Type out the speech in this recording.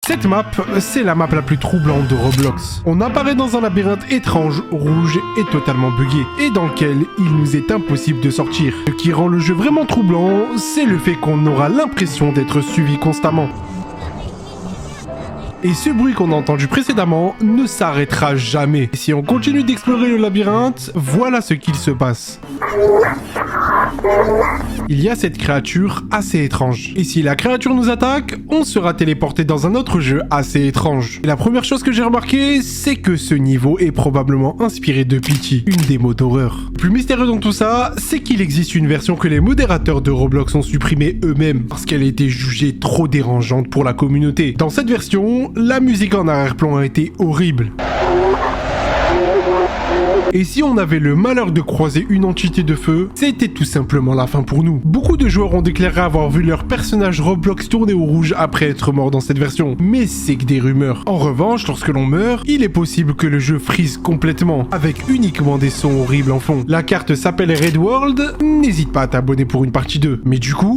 Cette map, c'est la map la plus troublante de Roblox. On apparaît dans un labyrinthe étrange, rouge et totalement buggé, et dans lequel il nous est impossible de sortir. Ce qui rend le jeu vraiment troublant, c'est le fait qu'on aura l'impression d'être suivi constamment. Et ce bruit qu'on a entendu précédemment ne s'arrêtera jamais. Et si on continue d'explorer le labyrinthe, voilà ce qu'il se passe. Il y a cette créature assez étrange. Et si la créature nous attaque, on sera téléporté dans un autre jeu assez étrange. Et la première chose que j'ai remarqué, c'est que ce niveau est probablement inspiré de Pity, une démo d'horreur. Le plus mystérieux dans tout ça, c'est qu'il existe une version que les modérateurs de Roblox ont supprimée eux-mêmes, parce qu'elle a été jugée trop dérangeante pour la communauté. Dans cette version, la musique en arrière-plan a été horrible. Et si on avait le malheur de croiser une entité de feu, c'était tout simplement la fin pour nous. Beaucoup de joueurs ont déclaré avoir vu leur personnage Roblox tourner au rouge après être mort dans cette version, mais c'est que des rumeurs. En revanche, lorsque l'on meurt, il est possible que le jeu frise complètement, avec uniquement des sons horribles en fond. La carte s'appelle Red World, n'hésite pas à t'abonner pour une partie 2. Mais du coup,